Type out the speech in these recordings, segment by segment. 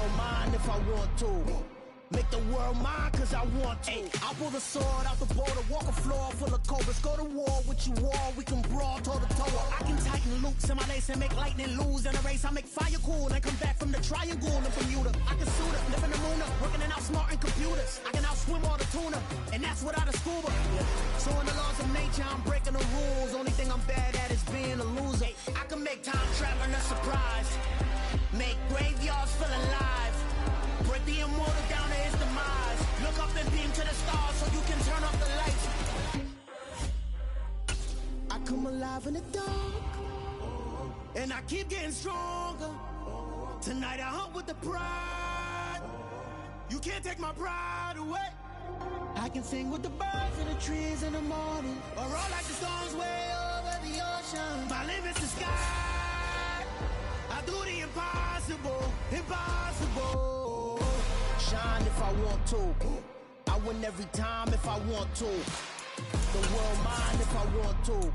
world mine if I want to. Make the world mine cause I want to. I'll pull the sword out the border, walk a floor full of cobras. Go to war with you all, we can brawl toe to toe. I can tighten loops in my lace and make lightning lose in a race. I make fire cool and come back from the triangle in Bermuda. I can suit up, live in the moon up, working and outsmarting computers. I can outswim all the tuna, and that's without a scuba. So in the laws of nature, I'm breaking the rules. Only thing I'm bad at is being a loser. I can make time traveling a surprise, make graveyards feel alive, break the immortal down to his demise. Look up and beam to the stars so you can turn off the lights. I come alive in the dark, and I keep getting stronger. Tonight I hunt with the pride. You can't take my pride away. I can sing with the birds and the trees in the morning, or roll like the storms way over the ocean. My limit's the sky. I do the impossible, impossible. Shine if I want to. I win every time if I want to. The world mine if I want to.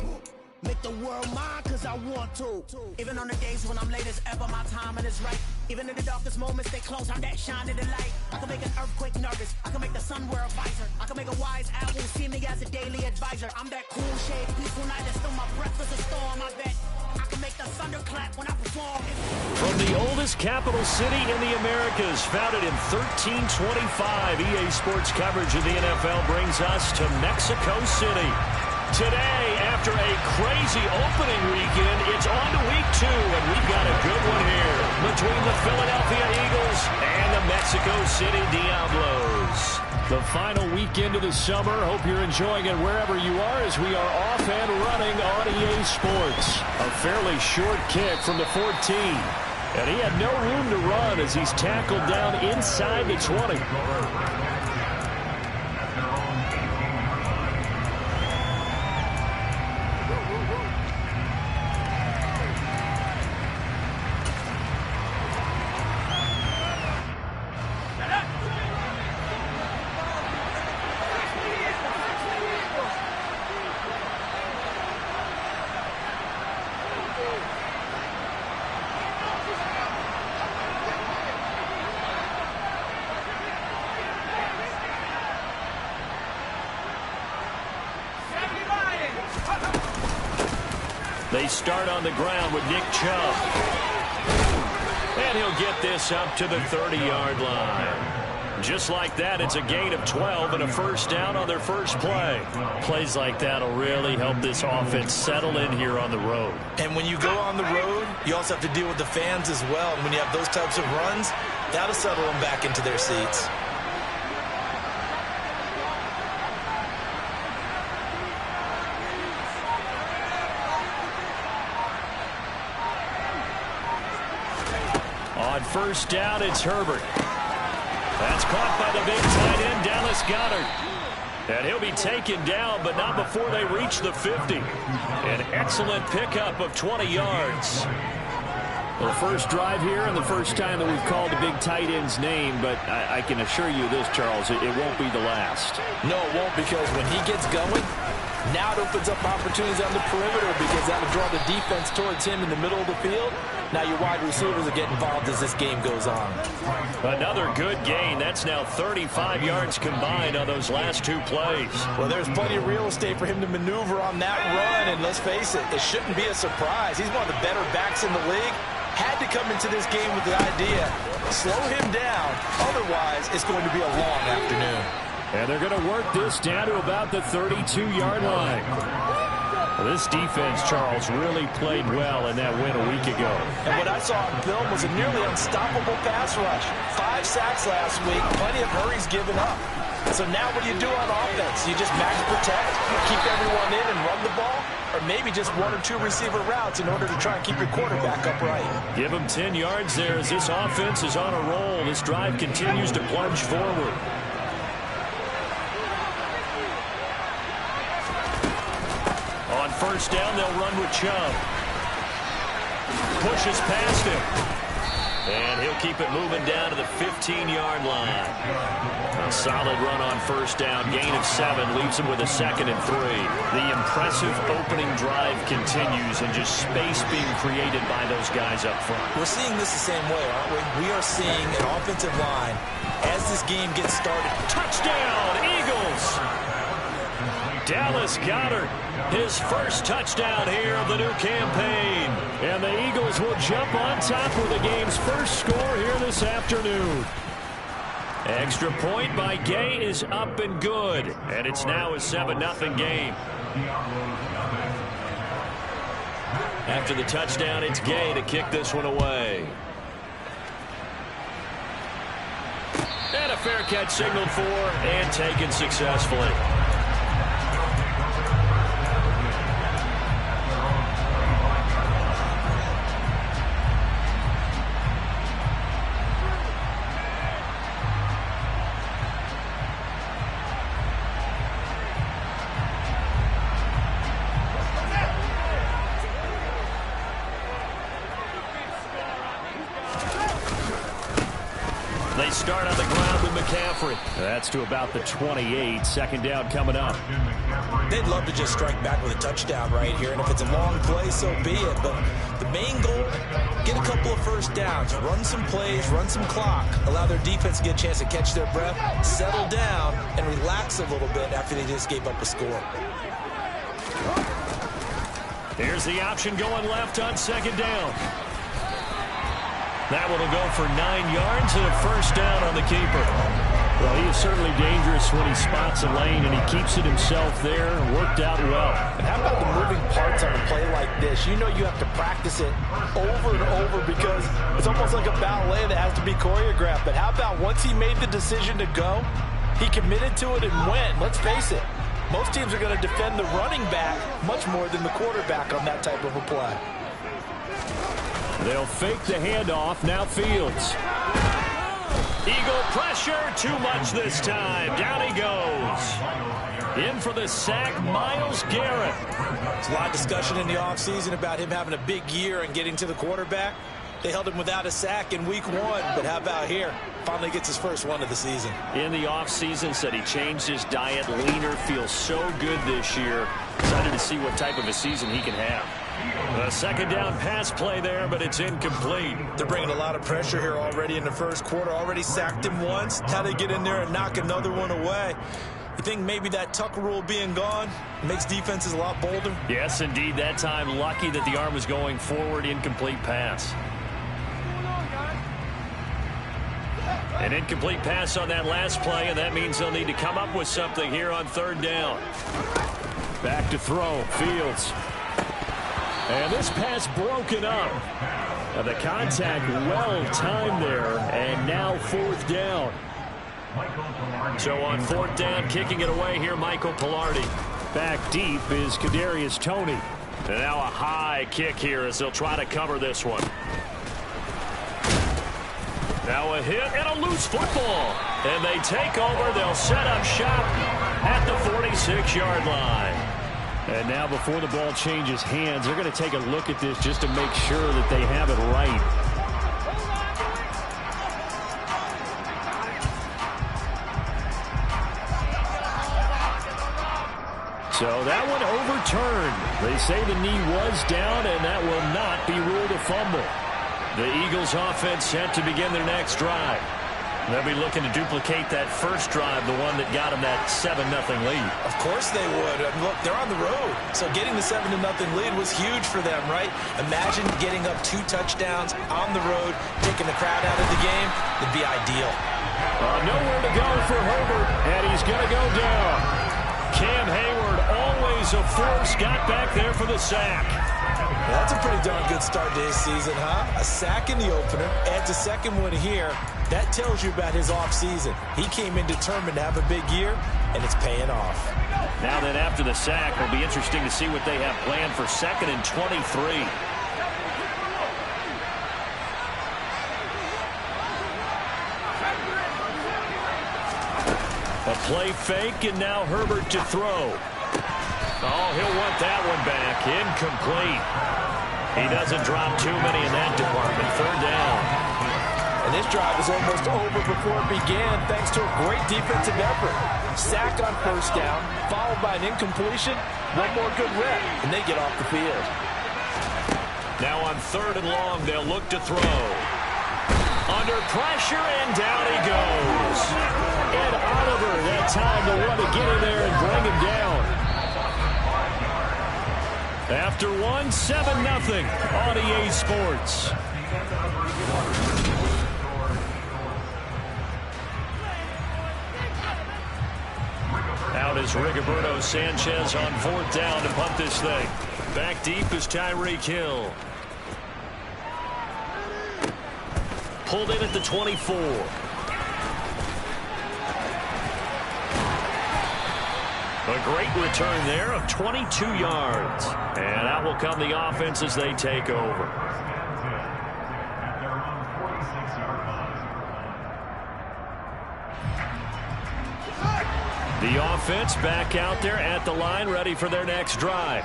Make the world mine cause I want to. Even on the days when I'm late as ever, my timing is right. Even in the darkest moments, stay close, I'm that shine in the light. I can make an earthquake nervous, I can make the sun wear a visor. I can make a wise owl see me as a daily advisor. I'm that cool shade, peaceful night, and still my breath is a storm, I bet. I can make the thunder clap when I perform. From the oldest capital city in the Americas, founded in 1325, EA Sports coverage of the NFL brings us to Mexico City. Today, after a crazy opening weekend, it's on to week 2, and we've got a good one here between the Philadelphia Eagles and the Mexico City Diablos. The final weekend of the summer. Hope you're enjoying it wherever you are as we are off and running on EA Sports. A fairly short kick from the 14. And he had no room to run as he's tackled down inside the 20. They start on the ground with Nick Chubb. And he'll get this up to the 30-yard line. Just like that, it's a gain of 12 and a first down on their first play. Plays like that will really help this offense settle in here on the road. And when you go on the road, you also have to deal with the fans as well. And when you have those types of runs, that'll settle them back into their seats. On first down, it's Herbert. That's caught by the big tight end, Dallas Goedert. And he'll be taken down, but not before they reach the 50. An excellent pickup of 20 yards. Well, first drive here and the first time that we've called the big tight end's name, but I can assure you this, Charles, it won't be the last. No, it won't, because when he gets going, now it opens up opportunities on the perimeter because that'll draw the defense towards him in the middle of the field. Now your wide receivers will get involved as this game goes on. Another good gain. That's now 35 yards combined on those last two plays. Well, there's plenty of real estate for him to maneuver on that run, and let's face it, it shouldn't be a surprise. He's one of the better backs in the league. Had to come into this game with the idea, slow him down, otherwise it's going to be a long afternoon. And they're going to work this down to about the 32-yard line. Well, this defense, Charles, really played well in that win a week ago. And what I saw on film was a nearly unstoppable pass rush. 5 sacks last week, plenty of hurries given up. So now what do you do on offense? You just max protect, keep everyone in and run the ball? Or maybe just 1 or 2 receiver routes in order to try and keep your quarterback upright. Give him 10 yards there as this offense is on a roll. This drive continues to plunge forward. On first down, they'll run with Chubb. Pushes past him. And he'll keep it moving down to the 15-yard line. A solid run on first down. Gain of 7 leaves him with a 2nd and 3. The impressive opening drive continues and just space being created by those guys up front. We're seeing this the same way, aren't we? We are seeing an offensive line as this game gets started. Touchdown, Eagles! Dallas Goedert, his first touchdown here of the new campaign. And the Eagles will jump on top with the game's first score here this afternoon. Extra point by Gay is up and good. And it's now a 7-0 game. After the touchdown, it's Gay to kick this one away. And a fair catch signaled for and taken successfully. They start on the ground with McCaffrey. That's to about the 28. 2nd down coming up. They'd love to just strike back with a touchdown right here, and if it's a long play, so be it. But the main goal, get a couple of first downs, run some plays, run some clock, allow their defense to get a chance to catch their breath, settle down, and relax a little bit after they just gave up a score. Here's the option going left on 2nd down. That one will go for 9 yards and a first down on the keeper. Well, he is certainly dangerous when he spots a lane, and he keeps it himself there. Worked out well. And how about the moving parts on a play like this? You know you have to practice it over and over because it's almost like a ballet that has to be choreographed. But how about once he made the decision to go, he committed to it and went. Let's face it, most teams are going to defend the running back much more than the quarterback on that type of a play. They'll fake the handoff. Now Fields. Eagle pressure. Too much this time. Down he goes. In for the sack, Myles Garrett. There's a lot of discussion in the offseason about him having a big year and getting to the quarterback. They held him without a sack in week 1, but how about here? Finally gets his first one of the season. In the offseason, said he changed his diet, leaner, feels so good this year. Excited to see what type of a season he can have. A 2nd down pass play there, but it's incomplete. They're bringing a lot of pressure here already in the first quarter. Already sacked him once. How they get in there and knock another one away? You think maybe that Tucker rule being gone makes defenses a lot bolder? Yes, indeed. That time, lucky that the arm was going forward. Incomplete pass. An incomplete pass on that last play, and that means they'll need to come up with something here on 3rd down. Back to throw. Fields. And this pass broken up. The contact well timed there, and now 4th down. So on 4th down, kicking it away here, Michael Palardy. Back deep is Kadarius Toney. And now a high kick here as they'll try to cover this one. Now a hit and a loose football. And they take over. They'll set up shop at the 46-yard line. And now before the ball changes hands, they're going to take a look at this just to make sure that they have it right. So that one overturned. They say the knee was down, and that will not be ruled a fumble. The Eagles offense set to begin their next drive. They'll be looking to duplicate that first drive, the one that got them that 7-0 lead. Of course they would. And look, they're on the road. So getting the 7-0 lead was huge for them, right? Imagine getting up 2 touchdowns on the road, taking the crowd out of the game. It'd be ideal. Nowhere to go for Herbert, and he's going to go down. Cam Hayward, always a force, got back there for the sack. Well, that's a pretty darn good start to his season, huh? A sack in the opener, adds a second one here. That tells you about his offseason. He came in determined to have a big year, and it's paying off. Now then, after the sack, it'll be interesting to see what they have planned for 2nd and 23. A play fake, and now Herbert to throw. Oh, he'll want that one back. Incomplete. He doesn't drop too many in that department. 3rd down. And this drive is almost over before it began thanks to a great defensive effort. Sack on first down, followed by an incompletion. One more good rep, and they get off the field. Now on 3rd and long, they'll look to throw. Under pressure, and down he goes. Ed Oliver, that time the one to get in there and bring him down. After 7-0 on EA Sports. Out is Rigoberto Sanchez on 4th down to punt this thing. Back deep is Tyreek Hill. Pulled in at the 24. A great return there of 22 yards. And out will come the offense as they take over. The offense back out there at the line, ready for their next drive.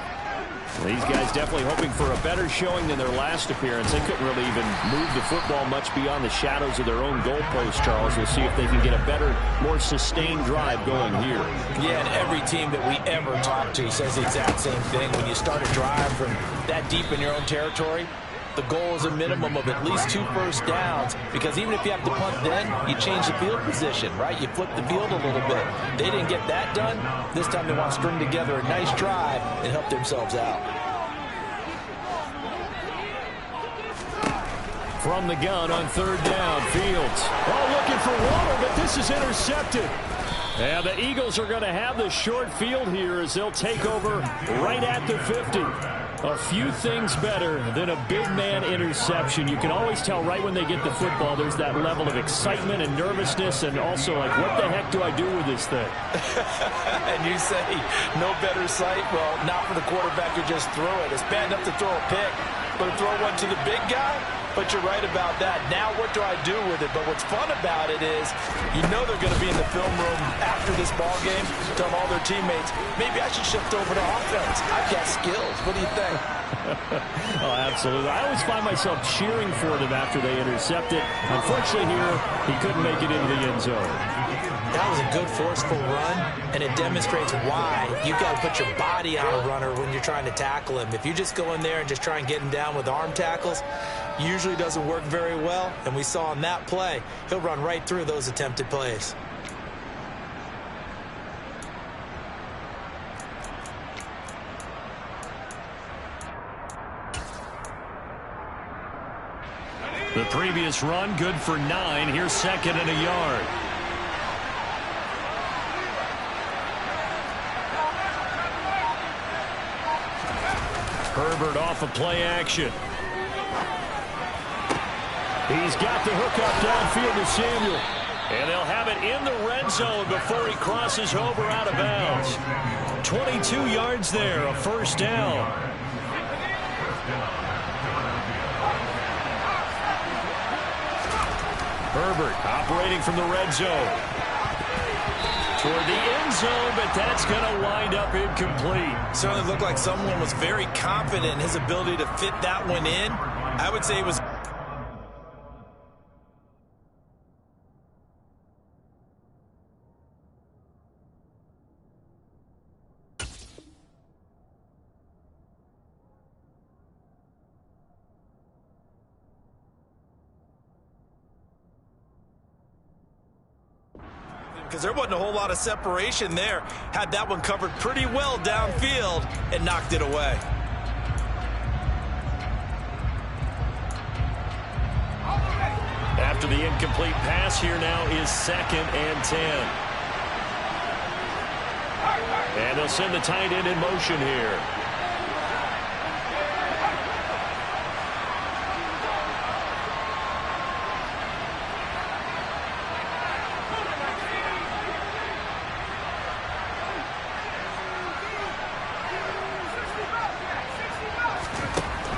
These guys definitely hoping for a better showing than their last appearance. They couldn't really even move the football much beyond the shadows of their own goalpost, Charles. We'll see if they can get a better, more sustained drive going here. Yeah, and every team that we ever talk to says the exact same thing. When you start a drive from that deep in your own territory, the goal is a minimum of at least 2 first downs, because even if you have to punt then, you change the field position, right? You flip the field a little bit. They didn't get that done. This time they want to string together a nice drive and help themselves out. From the gun on 3rd down, Fields. Oh, looking for Waddle, but this is intercepted. And the Eagles are going to have the short field here as they'll take over right at the 50. A few things better than a big man interception. You can always tell right when they get the football, there's that level of excitement and nervousness, and also like, what the heck do I do with this thing? And you say, no better sight? Well, not for the quarterback who just threw it. It's bad enough to throw a pick, but to throw one to the big guy? But you're right about that. Now what do I do with it? But what's fun about it is you know they're going to be in the film room after this ball game, telling all their teammates, maybe I should shift over to offense. I've got skills. What do you think? Oh, absolutely. I always find myself cheering for them after they intercept it. Unfortunately here, he couldn't make it into the end zone. That was a good, forceful run, and it demonstrates why you've got to put your body on a runner when you're trying to tackle him. If you just go in there and just try and get him down with arm tackles, usually doesn't work very well, and we saw on that play, he'll run right through those attempted plays. The previous run, good for 9. Here's 2nd and a yard. Herbert off of play action. He's got the hook up downfield to Samuel. And they'll have it in the red zone before he crosses over out of bounds. 22 yards there, a first down. Herbert operating from the red zone. Toward the end zone, but that's going to wind up incomplete. Certainly looked like someone was very confident in his ability to fit that one in. I would say it was... because there wasn't a whole lot of separation there. Had that one covered pretty well downfield and knocked it away. After the incomplete pass, here now is 2nd and 10. And they'll send the tight end in motion here.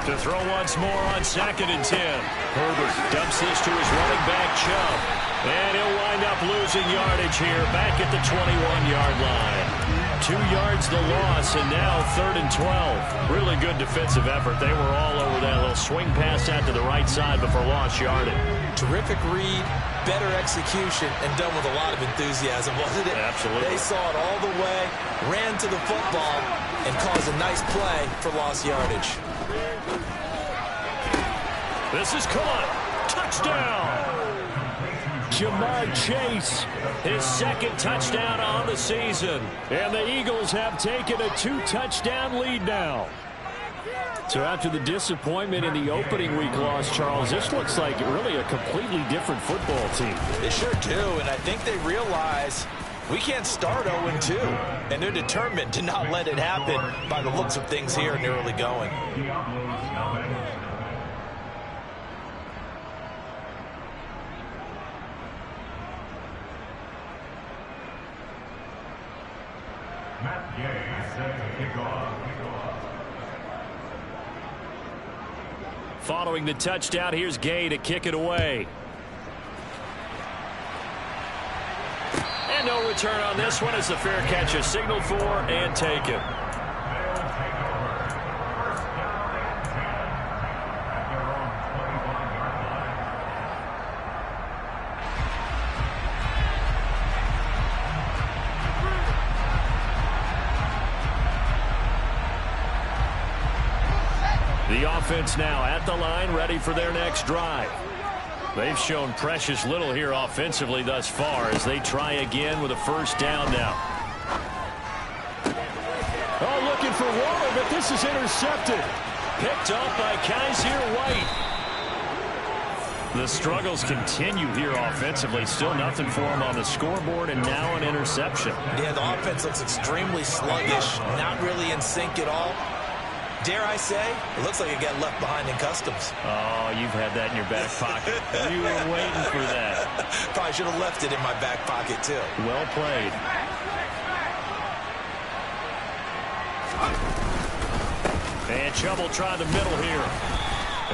To throw once more on 2nd and 10. Herbert dumps this to his running back, Chubb. And he'll wind up losing yardage here back at the 21-yard line. 2 yards the loss, and now 3rd and 12. Really good defensive effort. They were all over that little swing pass out to the right side before lost yardage. Terrific read, better execution, and done with a lot of enthusiasm, wasn't it? Absolutely. They saw it all the way, ran to the football, and caused a nice play for lost yardage. This is caught. Touchdown. Jamar Chase, his 2nd touchdown on the season. And the Eagles have taken a 2-touchdown lead now. So after the disappointment in the opening week loss, Charles, this looks like really a completely different football team. They sure do, and I think they realize we can't start 0-2, and they're determined to not let it happen by the looks of things here in the early going. Following the touchdown, here's Gay to kick it away. And no return on this one as the fair catch is signaled for and taken. The offense now at the line, ready for their next drive. They've shown precious little here offensively thus far as they try again with a 1st down now. Oh, looking for Waller, but this is intercepted. Picked off by Kaiser White. The struggles continue here offensively. Still nothing for him on the scoreboard, and now an interception. Yeah, the offense looks extremely sluggish, not really in sync at all. Dare I say, it looks like it got left behind in customs. Oh, you've had that in your back pocket. You were waiting for that. Probably should have left it in my back pocket, too. Well played. And Chubb will try the middle here.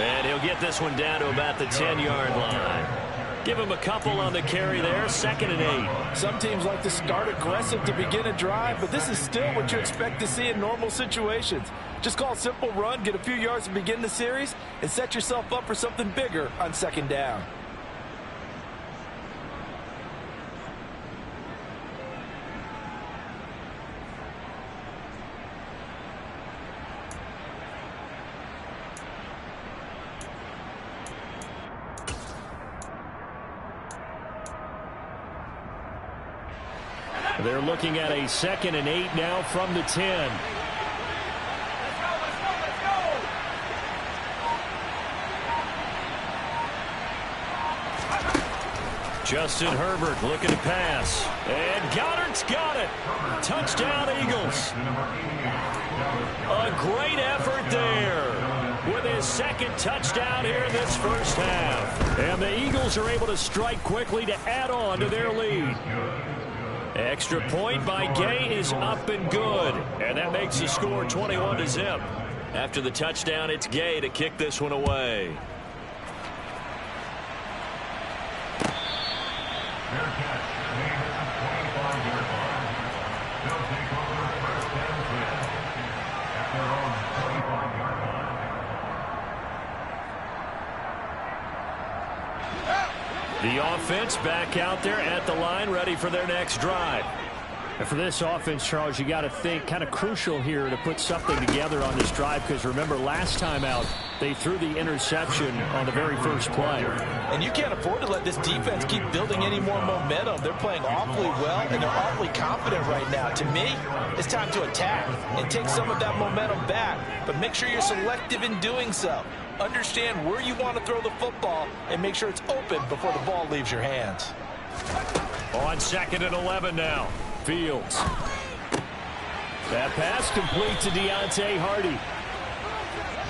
And he'll get this one down to about the 10-yard line. Give him a couple on the carry there, 2nd and 8. Some teams like to start aggressive to begin a drive, but this is still what you expect to see in normal situations. Just call a simple run, get a few yards to begin the series, and set yourself up for something bigger on 2nd down. They're looking at a 2nd and 8 now from the 10. Justin Herbert looking to pass. And Goddard's got it. Touchdown, Eagles. A great effort there with his 2nd touchdown here in this 1st half. And the Eagles are able to strike quickly to add on to their lead. Extra point by Gay is up and good. And that makes the score 21-0. After the touchdown, it's Gay to kick this one away. The offense back out there at the line, ready for their next drive. And for this offense, Charles, you got to think kind of crucial here to put something together on this drive, because remember last time out they threw the interception on the very first play. And you can't afford to let this defense keep building any more momentum. They're playing awfully well, and they're awfully confident right now. To me, it's time to attack and take some of that momentum back, but make sure you're selective in doing so. Understand where you want to throw the football and make sure it's open before the ball leaves your hands. On 2nd and 11 now. Fields. That pass complete to Deontay Hardy.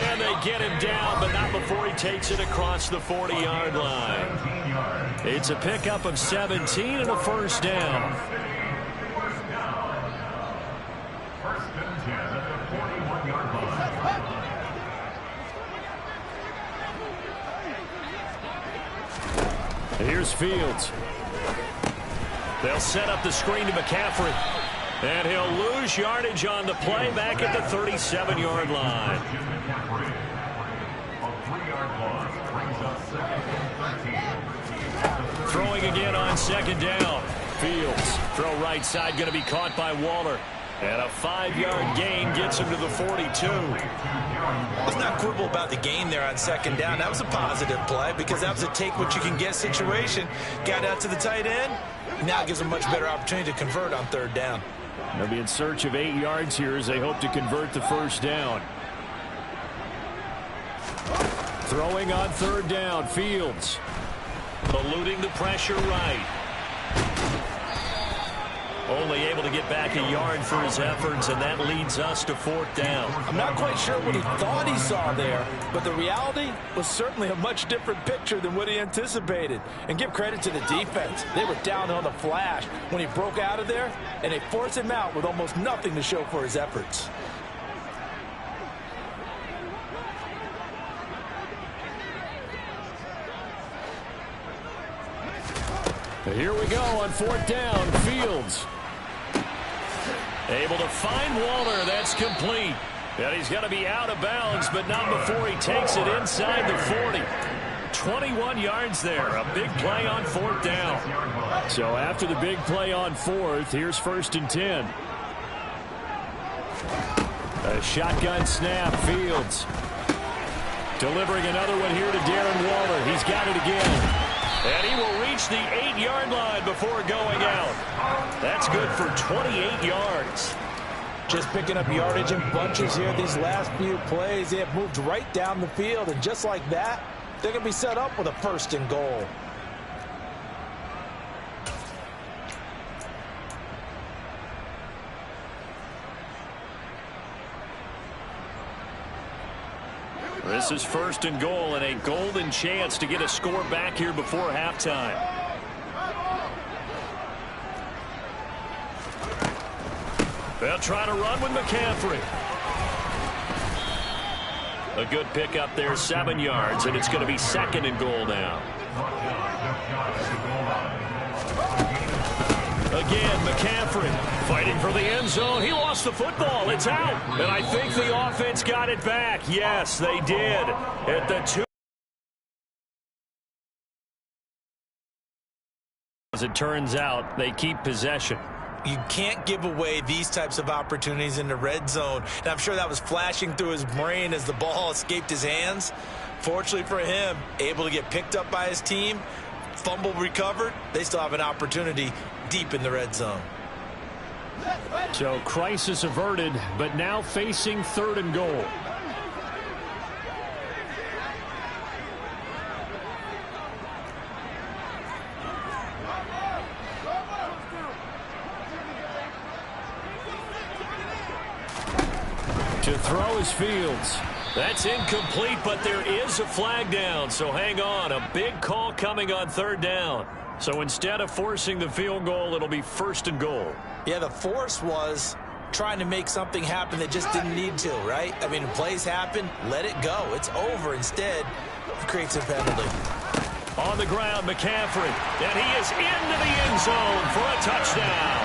And they get him down, but not before he takes it across the 40-yard line. It's a pickup of 17 and a 1st down. Here's Fields. They'll set up the screen to McCaffrey. And he'll lose yardage on the play back at the 37-yard line. Throwing again on second down. Fields, throw right side, going to be caught by Waller. And a 5-yard gain gets him to the 42. Let's not quibble about the gain there on second down. That was a positive play because that was a take-what-you-can-get situation. Got out to the tight end. Now gives them much better opportunity to convert on third down. They'll be in search of 8 yards here as they hope to convert the first down. Throwing on third down, Fields. Eluding the pressure right. Only able to get back a yard for his efforts, and that leads us to fourth down. I'm not quite sure what he thought he saw there, but the reality was certainly a much different picture than what he anticipated. And give credit to the defense. They were down on the flash when he broke out of there, and they forced him out with almost nothing to show for his efforts. Here we go on fourth down, Fields. Able to find Waller. That's complete. And he's going to be out of bounds, but not before he takes it inside the 40. 21 yards there. A big play on fourth down. So after the big play on fourth, here's first and 10. A shotgun snap, Fields. Delivering another one here to Darren Waller. He's got it again. And he will reach the 8-yard line before going out. That's good for 28 yards. Just picking up yardage in bunches here these last few plays. They have moved right down the field, and just like that, they're going to be set up with a first and goal. This is first and goal and a golden chance to get a score back here before halftime. They'll try to run with McCaffrey. A good pickup there, 7 yards, and it's going to be second and goal now. Again, McCaffrey fighting for the end zone. He lost the football. It's out. And I think the offense got it back. Yes, they did. At the 2. As it turns out, they keep possession. You can't give away these types of opportunities in the red zone. And I'm sure that was flashing through his brain as the ball escaped his hands. Fortunately for him, able to get picked up by his team, fumble recovered. They still have an opportunity deep in the red zone. So crisis averted, but now facing third and goal. To throw is Fields. That's incomplete, but there is a flag down, so hang on. A big call coming on third down. So instead of forcing the field goal, it'll be first and goal. Yeah, the force was trying to make something happen that just didn't need to, right? I mean, plays happen, let it go. It's over. Instead, it creates a penalty. On the ground, McCaffrey. And he is into the end zone for a touchdown.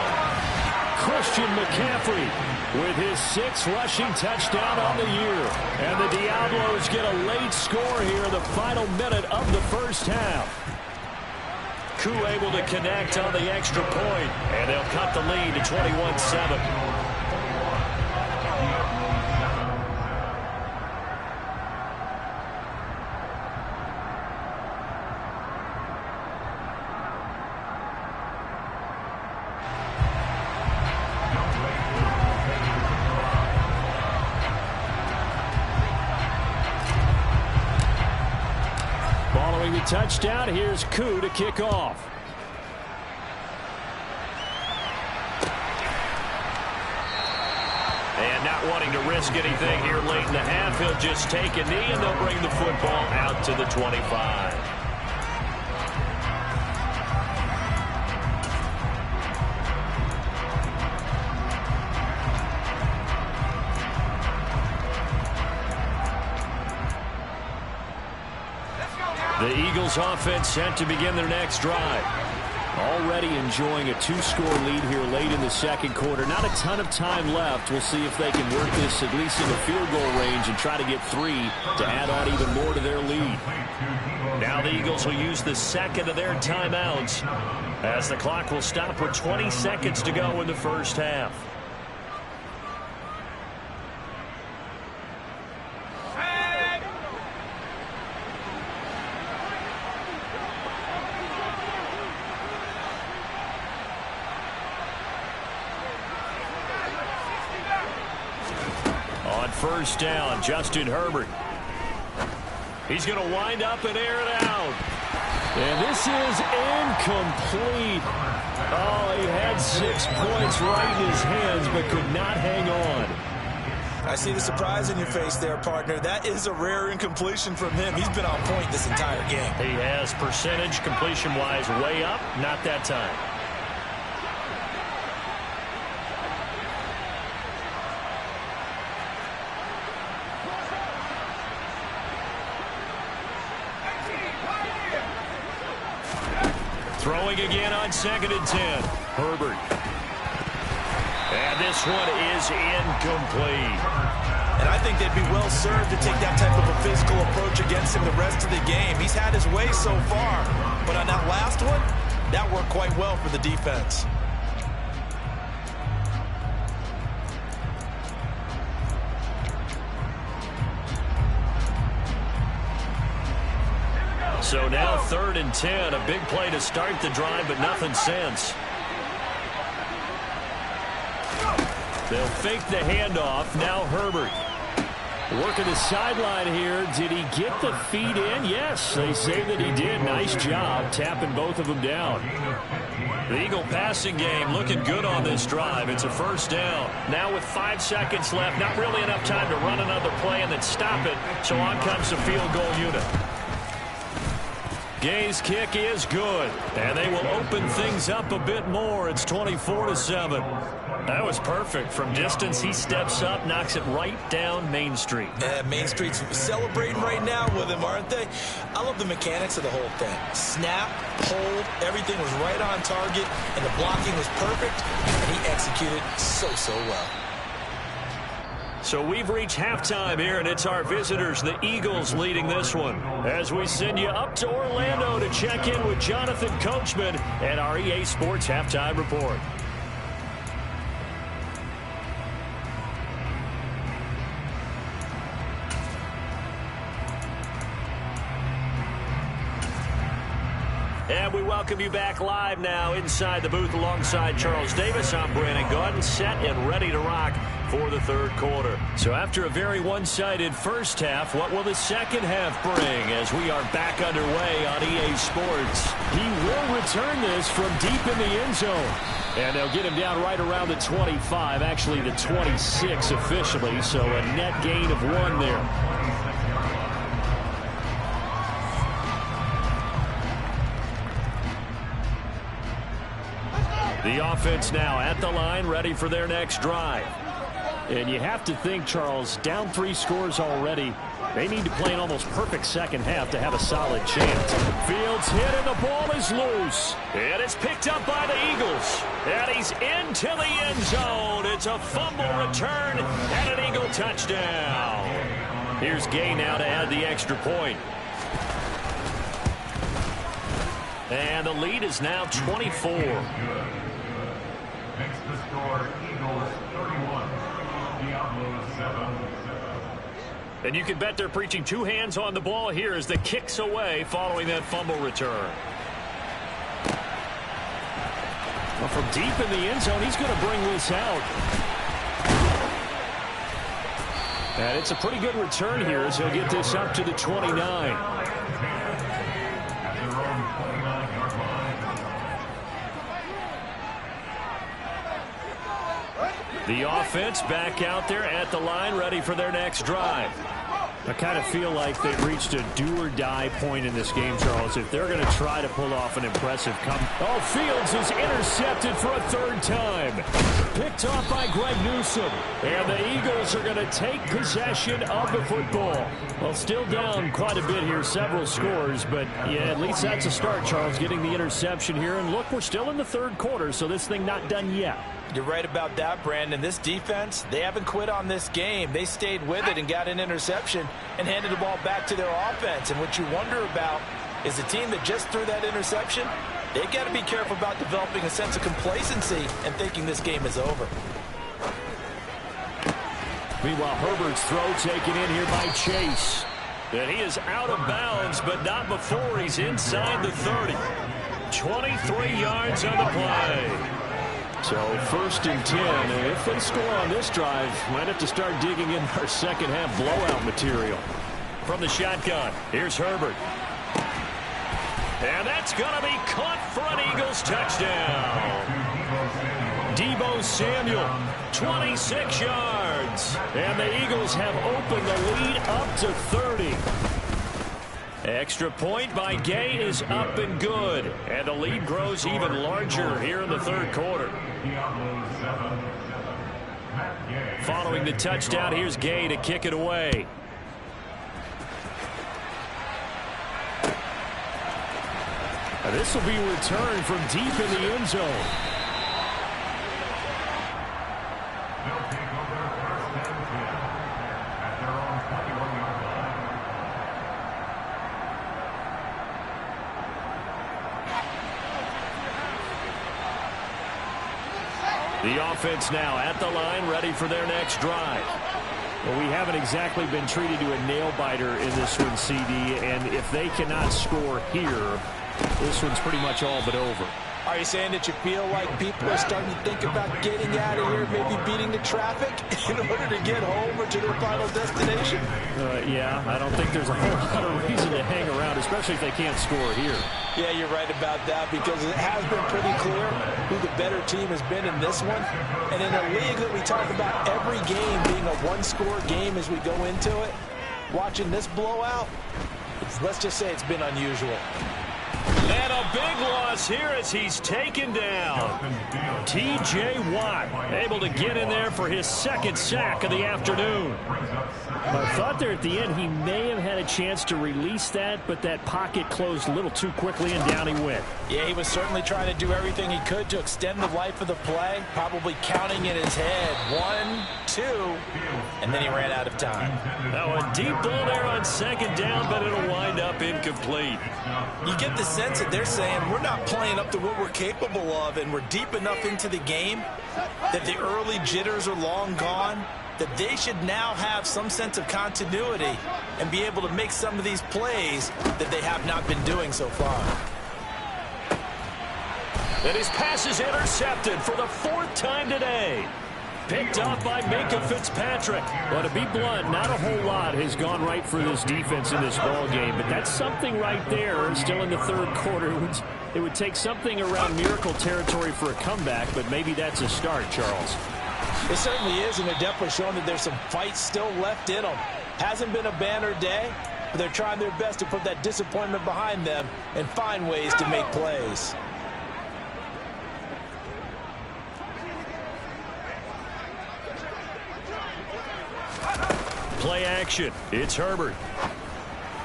Christian McCaffrey with his 6th rushing touchdown on the year. And the Diablos get a late score here in the final minute of the first half. Koo able to connect on the extra point, and they'll cut the lead to 21-7. Following the touchdown, here's Koo to kick off. And not wanting to risk anything here late in the half, he'll just take a knee, and they'll bring the football out to the 25. The Eagles offense set to begin their next drive. Already enjoying a 2-score lead here late in the second quarter. Not a ton of time left. We'll see if they can work this at least in the field goal range and try to get 3 to add on even more to their lead. Now the Eagles will use the second of their timeouts as the clock will stop with 20 seconds to go in the first half. On first down, Justin Herbert. He's going to wind up and air it out. And this is incomplete. Oh, he had 6 points right in his hands, but could not hang on. I see the surprise in your face there, partner. That is a rare incompletion from him. He's been on point this entire game. He has percentage completion-wise way up, not that time. Throwing again on 2nd and 10. Herbert. And this one is incomplete. And I think they'd be well served to take that type of a physical approach against him the rest of the game. He's had his way so far, but on that last one, that worked quite well for the defense. So now 3rd and 10, a big play to start the drive, but nothing since. They'll fake the handoff. Now Herbert. Working the sideline here. Did he get the feet in? Yes, they say that he did. Nice job tapping both of them down. The Eagle passing game looking good on this drive. It's a first down. Now with 5 seconds left, not really enough time to run another play and then stop it. So on comes the field goal unit. Gay's kick is good, and they will open things up a bit more. It's 24-7. That was perfect. From distance, he steps up, knocks it right down Main Street. Yeah, Main Street's celebrating right now with him, aren't they? I love the mechanics of the whole thing. Snap, hold, everything was right on target, and the blocking was perfect, and he executed so well. So we've reached halftime here, and it's our visitors, the Eagles, leading this one. As we send you up to Orlando to check in with Jonathan Coachman and our EA Sports Halftime Report. And we welcome you back live now inside the booth alongside Charles Davis. I'm Brandon Gaudin, set and ready to rock for the third quarter. So after a very one-sided first half, what will the second half bring as we are back underway on EA Sports? He will return this from deep in the end zone. And they'll get him down right around the 25, actually the 26 officially, so a net gain of 1 there. The offense now at the line, ready for their next drive. And you have to think, Charles, down 3 scores already. They need to play an almost perfect second half to have a solid chance. Fields hit and the ball is loose. And it's picked up by the Eagles. And he's into the end zone. It's a fumble return and an Eagle touchdown. Here's Gay now to add the extra point. And the lead is now 24. Next to score, Eagles 31, Diablos 7. And you can bet they're preaching 2 hands on the ball here as the kick's away following that fumble return. Well, from deep in the end zone, he's going to bring this out. And it's a pretty good return here as he'll get this up to the 29. The offense back out there at the line, ready for their next drive. I kind of feel like they've reached a do-or-die point in this game, Charles. If they're going to try to pull off an impressive comeback. Oh, Fields is intercepted for a third time. Picked off by Greg Newsome. And the Eagles are going to take possession of the football. Well, still down quite a bit here, several scores. But, yeah, at least that's a start, Charles, getting the interception here. And, look, we're still in the third quarter, so this thing not done yet. You're right about that, Brandon. This defense, they haven't quit on this game. They stayed with it and got an interception and handed the ball back to their offense. And what you wonder about is the team that just threw that interception, they've got to be careful about developing a sense of complacency and thinking this game is over. Meanwhile, Herbert's throw taken in here by Chase. And he is out of bounds, but not before he's inside the 30. 23 yards on the play. So 1st and 10, and if they score on this drive, might have to start digging in our second half blowout material. From the shotgun, here's Herbert. And that's going to be caught for an Eagles touchdown. Deebo Samuel, 26 yards. And the Eagles have opened the lead up to 30. Extra point by Gay is up and good. And the lead grows even larger here in the third quarter. Following the touchdown, here's Gay to kick it away. And this will be returned from deep in the end zone. They'll take over 1st and 10 at their own 21-yard line. The offense now at the line, ready for their next drive. Well, we haven't exactly been treated to a nail-biter in this one, CD, and if they cannot score here, this one's pretty much all but over. Are you saying that you feel like people are starting to think about getting out of here, maybe beating the traffic in order to get home or to their final destination? Yeah, I don't think there's a whole lot of reason to hang around, especially if they can't score here. Yeah, you're right about that, because it has been pretty clear who the better team has been in this one. And in a league that we talk about every game being a one-score game as we go into it, watching this blowout, let's just say it's been unusual. And a big loss here as he's taken down. T.J. Watt able to get in there for his second sack of the afternoon. I thought there at the end he may have had a chance to release that, but that pocket closed a little too quickly and down he went. Yeah, he was certainly trying to do everything he could to extend the life of the play, probably counting in his head 1, 2, and then he ran out of time. Now a deep ball there on second down, but it'll wind up incomplete. You get the sense that they're saying we're not playing up to what we're capable of, and we're deep enough into the game that the early jitters are long gone, that they should now have some sense of continuity and be able to make some of these plays that they have not been doing so far. And his pass is intercepted for the 4th time today. Picked off by Minkah Fitzpatrick. Well, to be blunt, not a whole lot has gone right for this defense in this ball game, but that's something right there. Still in the third quarter. It would take something around miracle territory for a comeback, but maybe that's a start, Charles. It certainly is, and they're definitely showing that there's some fight still left in them. Hasn't been a banner day, but they're trying their best to put that disappointment behind them and find ways to make plays. Play action. It's Herbert.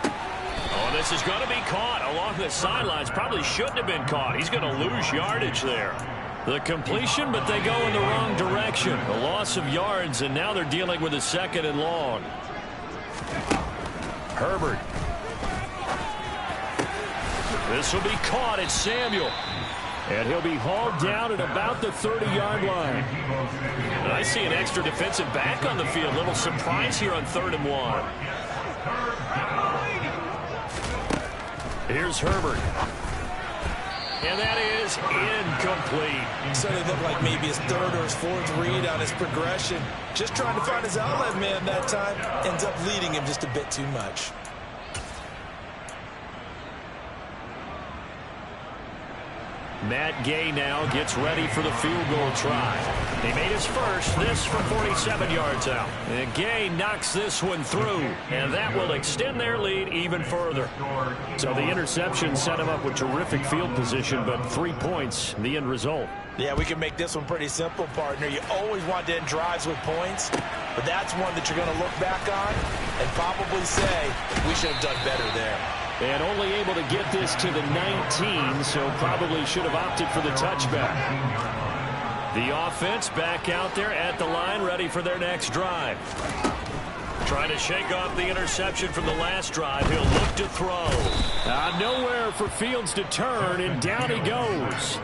Oh, this is going to be caught along the sidelines. Probably shouldn't have been caught. He's going to lose yardage there. The completion, but they go in the wrong direction. A loss of yards, and now they're dealing with a 2nd and long. Herbert. This will be caught. It's Samuel. And he'll be hauled down at about the 30-yard line. And I see an extra defensive back on the field. Little surprise here on 3rd and 1. Here's Herbert. And that is incomplete. So they look like maybe his 3rd or his 4th read on his progression. Just trying to find his outlet man that time. Ends up leading him just a bit too much. Matt Gay now gets ready for the field goal try. He made his first, this from 47 yards out. And Gay knocks this one through, and that will extend their lead even further. So the interception set him up with terrific field position, but 3 points, the end result. Yeah, we can make this one pretty simple, partner. You always want to end drives with points, but that's one that you're going to look back on and probably say, we should have done better there. And only able to get this to the 19, so probably should have opted for the touchback. The offense back out there at the line, ready for their next drive. Trying to shake off the interception from the last drive. He'll look to throw. Nowhere for Fields to turn, and down he goes.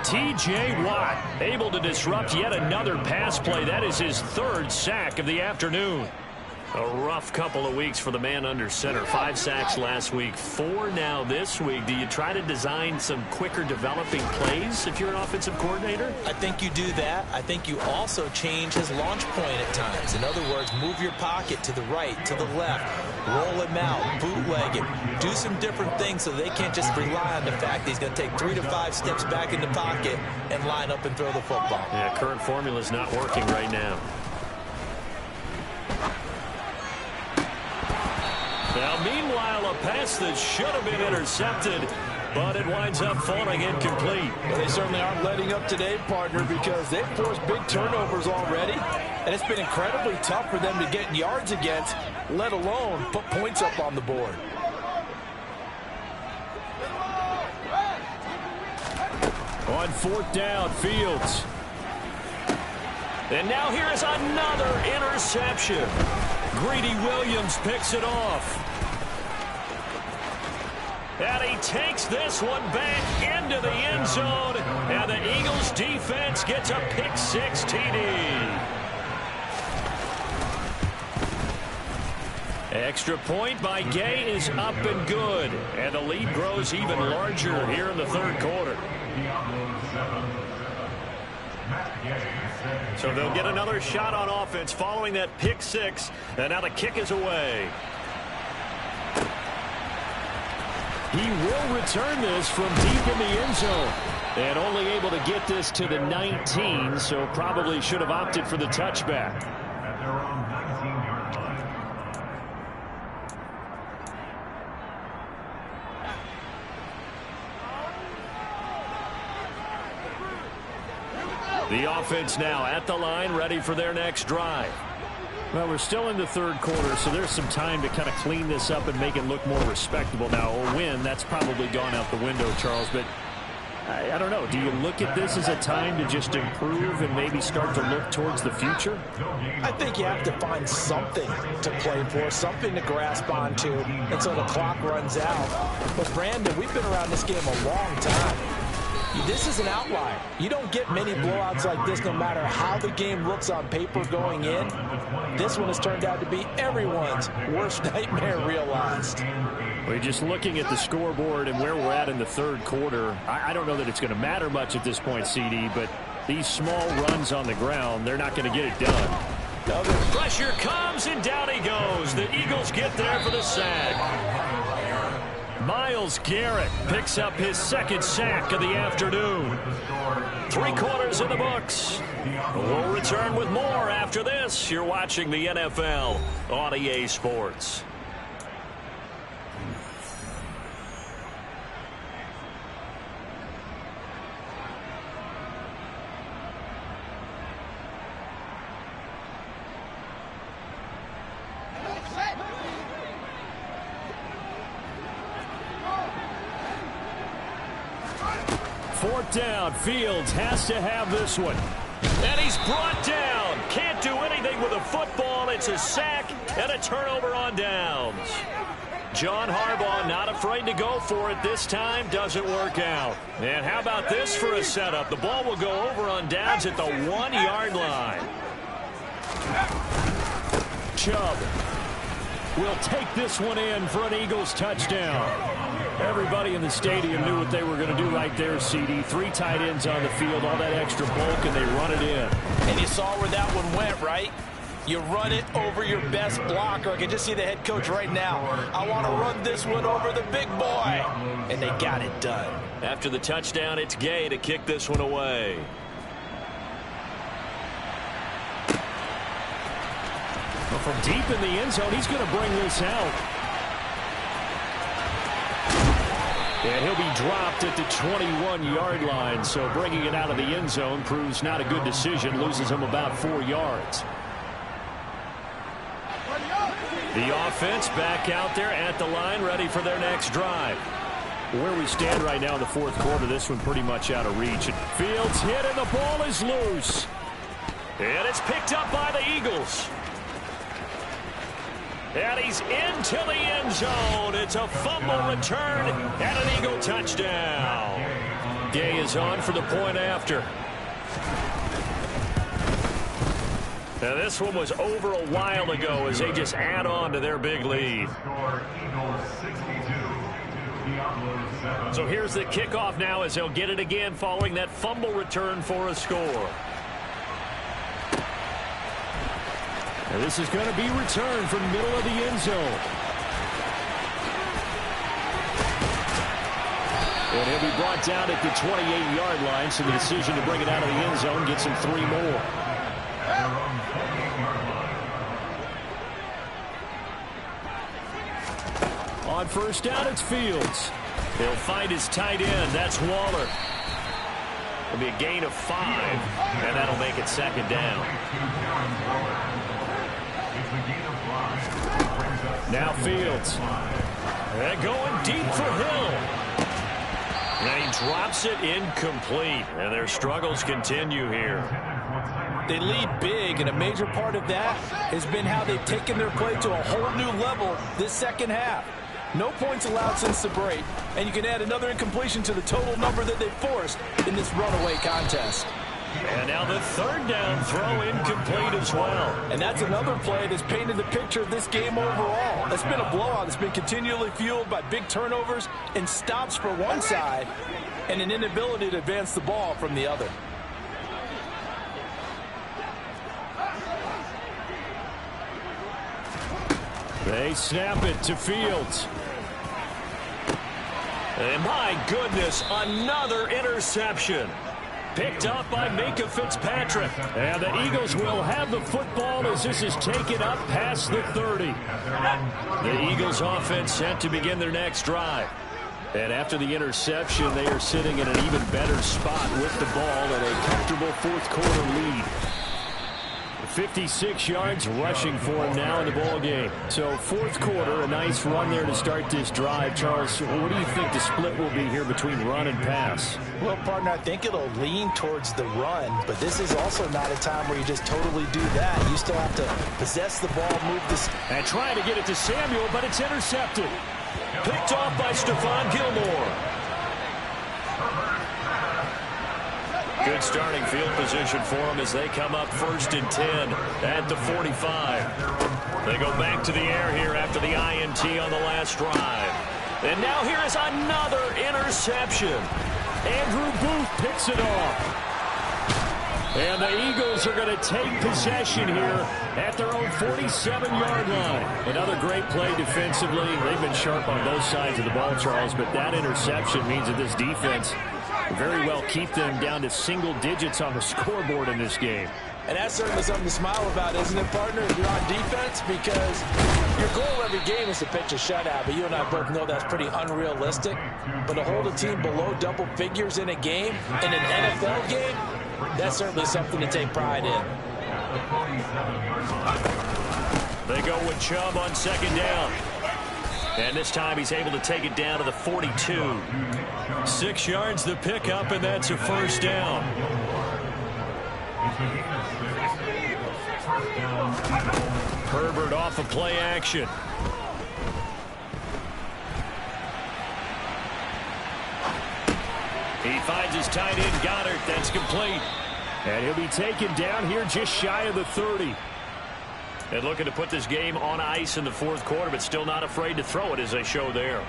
T.J. Watt able to disrupt yet another pass play. That is his third sack of the afternoon. A rough couple of weeks for the man under center. 5 sacks last week, 4 now this week. Do you try to design some quicker developing plays if you're an offensive coordinator? I think you do that. I think you also change his launch point at times. In other words, move your pocket to the right, to the left, roll him out, bootleg him, do some different things so they can't just rely on the fact that he's going to take 3 to 5 steps back in the pocket and line up and throw the football. Yeah, current formula is not working right now. Now, meanwhile, a pass that should have been intercepted, but it winds up falling incomplete. Well, they certainly aren't letting up today, partner, because they've forced big turnovers already, and it's been incredibly tough for them to get yards against, let alone put points up on the board. On 4th down, Fields. And now here is another interception. Greedy Williams picks it off. And he takes this one back into the end zone. And the Eagles defense gets a pick-6 TD. Extra point by Gay is up and good. And the lead grows even larger here in the third quarter. So they'll get another shot on offense following that pick-6. And now the kick is away. He will return this from deep in the end zone. And only able to get this to the 19, so probably should have opted for the touchback. At their own 19-yard line. The offense now at the line, ready for their next drive. Well, we're still in the third quarter, so there's some time to kind of clean this up and make it look more respectable. Now, a win, that's probably gone out the window, Charles, but I don't know. Do you look at this as a time to just improve and maybe start to look towards the future? I think you have to find something to play for, something to grasp onto until the clock runs out. But, Brandon, we've been around this game a long time. This is an outlier. You don't get many blowouts like this no matter how the game looks on paper going in. This one has turned out to be everyone's worst nightmare realized. We're just looking at the scoreboard and where we're at in the third quarter. I don't know that it's going to matter much at this point, CD, but these small runs on the ground, they're not going to get it done. Pressure comes, and down he goes. The Eagles get there for the sack. Myles Garrett picks up his second sack of the afternoon. 3 quarters in the books. We'll return with more after this. You're watching the NFL on EA Sports. Fourth down, Fields has to have this one. And he's brought down. Can't do anything with a football. It's a sack and a turnover on downs. John Harbaugh not afraid to go for it this time. Doesn't work out. And how about this for a setup? The ball will go over on downs at the 1-yard line. Chubb will take this one in for an Eagles touchdown. Everybody in the stadium knew what they were going to do right there, CD. 3 tight ends on the field, all that extra bulk, and they run it in. And you saw where that one went, right? You run it over your best blocker. I can just see the head coach right now. I want to run this one over the big boy. And they got it done. After the touchdown, it's Gay to kick this one away. Well, from deep in the end zone, he's going to bring this out. And he'll be dropped at the 21-yard line, so bringing it out of the end zone proves not a good decision, loses him about 4 yards. The offense back out there at the line, ready for their next drive. Where we stand right now in the fourth quarter, this one pretty much out of reach. Fields hit and the ball is loose. And it's picked up by the Eagles. And he's into the end zone. It's a fumble return and an Eagle touchdown. Gay is on for the point after. Now this one was over a while ago as they just add on to their big lead. So here's the kickoff now as they'll get it again following that fumble return for a score. And this is going to be returned from the middle of the end zone. And he'll be brought down at the 28-yard line, so the decision to bring it out of the end zone gets him 3 more. On first down, it's Fields. He'll find his tight end. That's Waller. It'll be a gain of 5, and that'll make it second down. Now Fields. And going deep for Hill. And he drops it incomplete. And their struggles continue here. They lead big, and a major part of that has been how they've taken their play to a whole new level this second half. No points allowed since the break, and you can add another incompletion to the total number that they forced in this runaway contest. And now the third down throw incomplete as well. And that's another play that's painted the picture of this game overall. It's been a blowout that's been continually fueled by big turnovers and stops for one side and an inability to advance the ball from the other. They snap it to Fields. And my goodness, another interception. Picked up by Minkah Fitzpatrick. And the Eagles will have the football as this is taken up past the 30. The Eagles offense set to begin their next drive. And after the interception, they are sitting in an even better spot with the ball and a comfortable fourth quarter lead. 56 yards rushing for him now in the ball game. So fourth quarter, a nice run there to start this drive. Charles, what do you think the split will be here between run and pass? Well, partner, I think it'll lean towards the run, but this is also not a time where you just totally do that. You still have to possess the ball, move this. And trying to get it to Samuel, but it's intercepted. Picked off by Stephon Gilmore. Good starting field position for them as they come up 1st and 10 at the 45. They go back to the air here after the INT on the last drive. And now here is another interception. Andrew Booth picks it off. And the Eagles are going to take possession here at their own 47-yard line. Another great play defensively. They've been sharp on both sides of the ball, Charles, but that interception means that this defense very well keep them down to single digits on the scoreboard in this game. And that's certainly something to smile about, isn't it, partner, if you're on defense? Because your goal every game is to pitch a shutout, but you and I both know that's pretty unrealistic. But to hold a team below double figures in a game, in an NFL game, that's certainly something to take pride in. They go with Chubb on second down. And this time he's able to take it down to the 42. 6 yards the pickup, and that's a first down. Herbert off of play action. He finds his tight end, Goddard. That's complete. And he'll be taken down here just shy of the 30. And looking to put this game on ice in the fourth quarter, but still not afraid to throw it as they show there.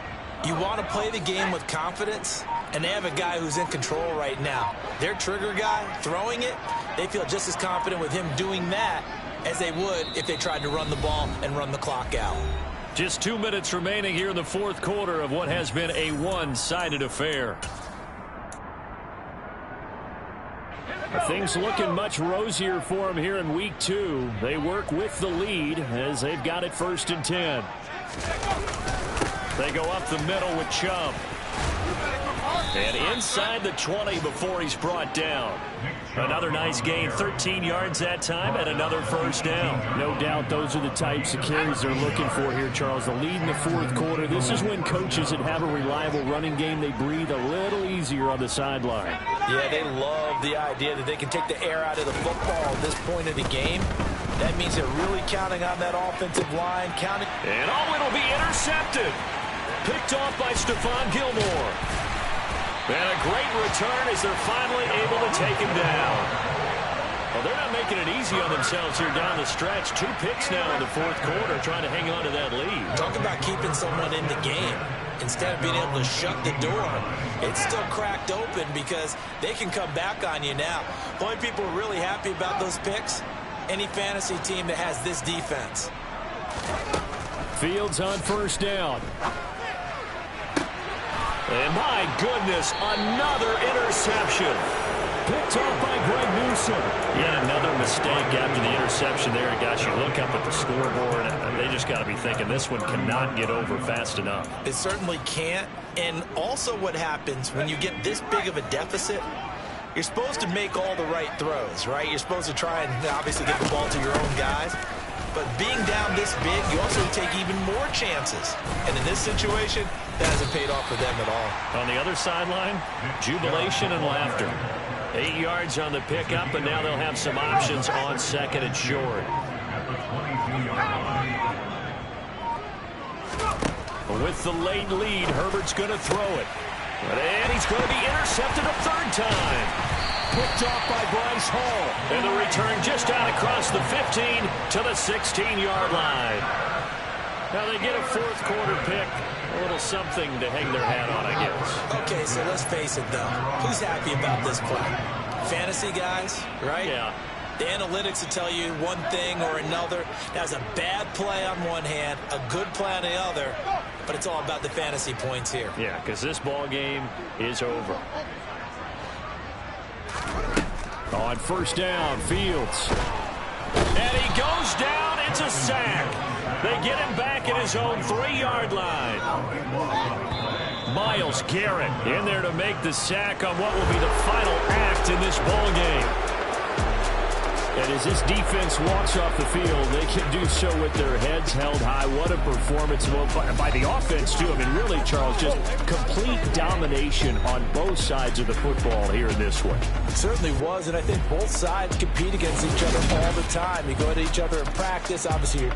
You want to play the game with confidence, and they have a guy who's in control right now. Their trigger guy, throwing it, they feel just as confident with him doing that as they would if they tried to run the ball and run the clock out. Just 2 minutes remaining here in the fourth quarter of what has been a one-sided affair. Things looking much rosier for them here in week 2. They work with the lead as they've got it 1st and 10. They go up the middle with Chubb. And inside the 20 before he's brought down. Another nice gain, 13 yards that time, and another first down. No doubt those are the types of carries they're looking for here, Charles. The lead in the 4th quarter. This is when coaches that have a reliable running game, they breathe a little easier on the sideline. Yeah, they love the idea that they can take the air out of the football at this point of the game. That means they're really counting on that offensive line. And it'll be intercepted. Picked off by Stephon Gilmore. And a great return as they're finally able to take him down. Well, they're not making it easy on themselves here down the stretch. 2 picks now in the 4th quarter trying to hang on to that lead. Talk about keeping someone in the game. Instead of being able to shut the door, it's still cracked open because they can come back on you now. The only people who are really happy about those picks, any fantasy team that has this defense. Fields on 1st down. And my goodness, another interception. Picked off by Greg Newsome. Yet another mistake after the interception there. Gosh, you look up at the scoreboard, and they just got to be thinking this one cannot get over fast enough. It certainly can't. And also what happens when you get this big of a deficit, you're supposed to make all the right throws, right? You're supposed to try and obviously get the ball to your own guys. But being down this big, you also take even more chances. And in this situation, that hasn't paid off for them at all. On the other sideline, jubilation and laughter. 8 yards on the pickup, and now they'll have some options on 2nd and short. With the late lead, Herbert's going to throw it. And he's going to be intercepted a 3rd time. Picked off by Bryce Hall. And the return just out across the 15 to the 16-yard line. Now they get a 4th quarter pick. A little something to hang their hat on, I guess. Okay, so let's face it, though. Who's happy about this play? Fantasy guys, right? Yeah. The analytics will tell you one thing or another. That's a bad play on one hand, a good play on the other, but it's all about the fantasy points here. Yeah, because this ball game is over. On 1st down, Fields. And he goes down. It's a sack. They get him back at his own 3-yard line. Myles Garrett in there to make the sack on what will be the final act in this ball game. And as this defense walks off the field, they can do so with their heads held high. What a performance by the offense, too. I mean, really, Charles, just complete domination on both sides of the football here in this one. It certainly was, and I think both sides compete against each other all the time. You go at each other in practice. Obviously, you're